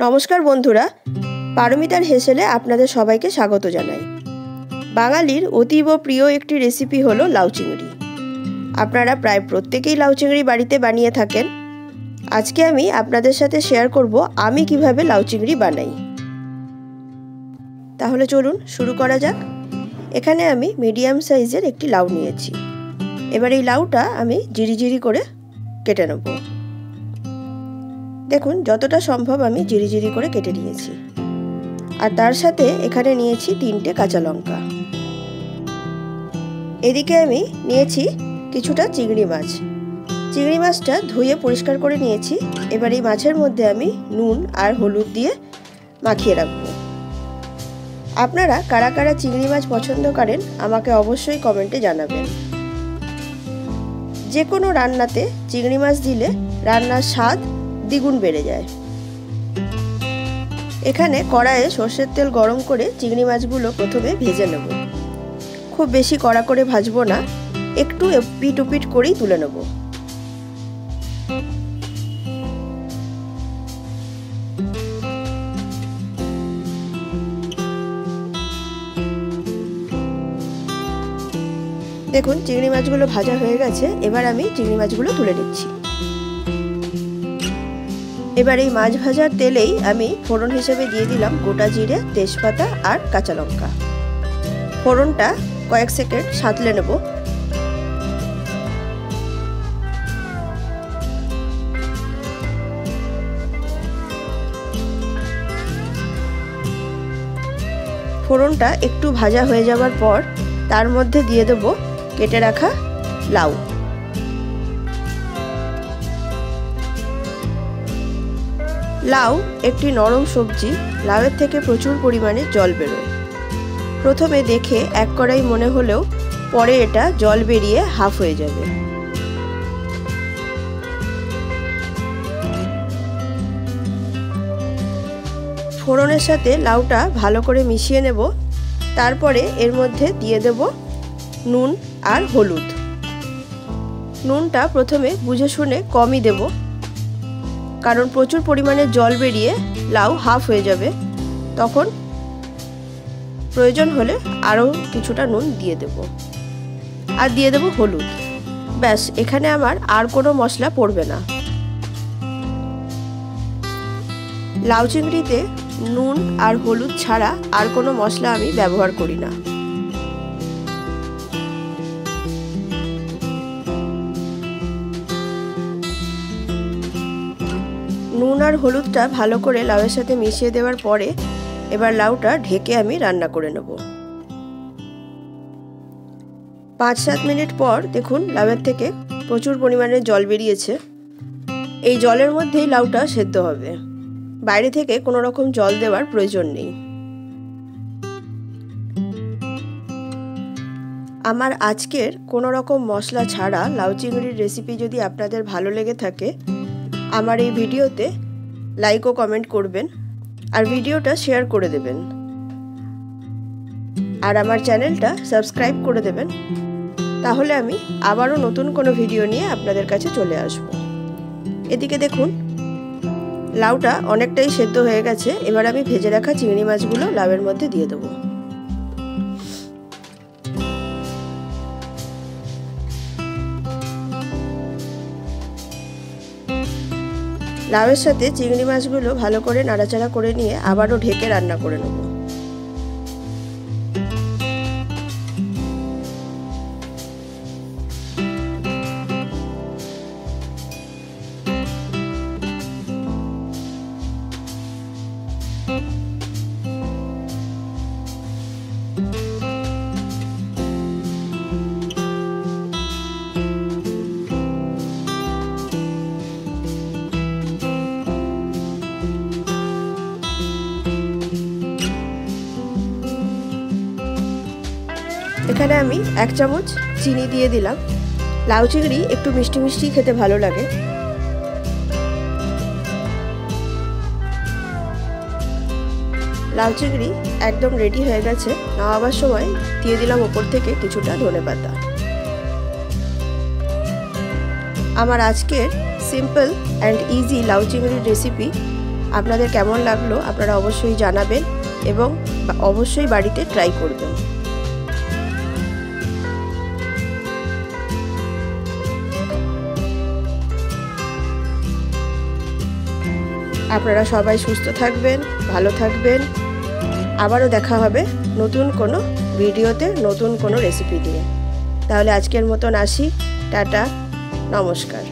নমস্কার বন্ধুরা, পারমিতার হেসেলে আপনাদের সবাইকে স্বাগত জানাই। বাঙালির অতীব প্রিয় একটি রেসিপি হলো লাউ চিংড়ি। আপনারা প্রায় প্রত্যেকেই লাউ চিংড়ি বাড়িতে বানিয়ে থাকেন। আজকে আমি আপনাদের সাথে শেয়ার করব আমি কিভাবে লাউ চিংড়ি বানাই। তাহলে চলুন শুরু করা যাক। এখানে আমি মিডিয়াম সাইজের একটি লাউ নিয়েছি। এবার এই লাউটা আমি ঝিরিঝিরি করে কেটে নেব। দেখুন যতটা সম্ভব আমি ঝিরিঝিরি করে কেটে নিয়েছি। আর তার সাথে এখানে নিয়েছি 3টে কাঁচা লঙ্কা। এদিকে আমি নিয়েছি কিছুটা চিংড়ি মাছ। চিংড়ি মাছটা ধুয়ে পরিষ্কার করে নিয়েছি। এবার এই মাছের মধ্যে আমি নুন আর হলুদ দিয়ে মাখিয়ে রাখবো। আপনারা কারা কারা চিংড়ি মাছ পছন্দ করেন আমাকে অবশ্যই কমেন্টে জানাবেন। যে কোনো রান্নাতে চিংড়ি মাছ দিলে রান্নার স্বাদ দ্বিগুণ বেড়ে যায়। এখানে কড়াইয়ে সর্ষের তেল গরম করে চিংড়ি মাছগুলো প্রথমে ভেজে নেব। খুব বেশি কড়া করে ভাজবো না, একটু পিট উপিট করেই তুলে নেব। দেখুন চিংড়ি মাছগুলো ভাজা হয়ে গেছে। এবার আমি চিংড়ি মাছগুলো তুলে নিচ্ছি। এবার এই মাছ ভাজার তেলেই আমি ফোড়ন হিসেবে দিয়ে দিলাম গোটা জিরে, তেজপাতা আর কাঁচা লঙ্কা। ফোড়নটা কয়েক সেকেন্ড সাঁতলে নেব। ফোড়নটা একটু ভাজা হয়ে যাওয়ার পর তার মধ্যে দিয়ে দেব কেটে রাখা লাউ। লাউ একটি নরম সবজি। লাউয়ের থেকে প্রচুর পরিমাণে জল বেরোয়। প্রথমে দেখে এক কড়াই মনে হলেও পরে এটা জল বেরিয়ে হাফ হয়ে যাবে। ফোড়নের সাথে লাউটা ভালো করে মিশিয়ে নেব। তারপরে এর মধ্যে দিয়ে দেব নুন আর হলুদ। নুনটা প্রথমে বুঝে শুনে কমই দেব, কারণ প্রচুর পরিমাণে জল বেরিয়ে লাউ হাফ হয়ে যাবে। তখন প্রয়োজন হলে আরও কিছুটা নুন দিয়ে দেব। আর দিয়ে দেব হলুদ। ব্যাস, এখানে আমার আর কোনো মশলা পড়বে না। লাউ চিংড়িতে নুন আর হলুদ ছাড়া আর কোনো মশলা আমি ব্যবহার করি না। নুন আর হলুদটা ভালো করে লাউয়ের সাথে মিশিয়ে দেওয়ার পরে এবার লাউটা ঢেকে আমি রান্না করে নেব। 5-7 মিনিট পর দেখুন লাউয়ের থেকে প্রচুর পরিমাণে জল বেরিয়েছে। এই জলের মধ্যেই লাউটা সেদ্ধ হবে। বাইরে থেকে কোনো রকম জল দেওয়ার প্রয়োজন নেই। আমার আজকের কোনো রকম মশলা ছাড়া লাউ চিংড়ির রেসিপি যদি আপনাদের ভালো লেগে থাকে আমার এই ভিডিওতে লাইক ও কমেন্ট করবেন আর ভিডিওটা শেয়ার করে দেবেন। আর আমার চ্যানেলটা সাবস্ক্রাইব করে দেবেন। তাহলে আমি আবারও নতুন কোনো ভিডিও নিয়ে আপনাদের কাছে চলে আসব। এদিকে দেখুন লাউটা অনেকটাই সেদ্ধ হয়ে গেছে। এবার আমি ভেজে রাখা চিংড়ি মাছগুলো লাউয়ের মধ্যে দিয়ে দেবো। লাউয়ের সাথে চিংড়ি মাছগুলো ভালো করে নাড়াচাড়া করে নিয়ে আবারও ঢেকে রান্না করে নেব। এখানে আমি 1 চামচ চিনি দিয়ে দিলাম। লাউ চিংড়ি একটু মিষ্টি মিষ্টি খেতে ভালো লাগে। লাউ চিংড়ি একদম রেডি হয়ে গেছে। নামাবার সময় দিয়ে দিলাম ওপর থেকে কিছুটা ধনেপাতা। আমার আজকের সিম্পল অ্যান্ড ইজি লাউ চিংড়ির রেসিপি আপনাদের কেমন লাগলো আপনারা অবশ্যই জানাবেন এবং অবশ্যই বাড়িতে ট্রাই করবেন। আপনারা সবাই সুস্থ থাকবেন, ভালো থাকবেন। আবারও দেখা হবে নতুন কোনো ভিডিওতে, নতুন কোনো রেসিপি দিয়ে। তাহলে আজকের মতন আসি, টাটা, নমস্কার।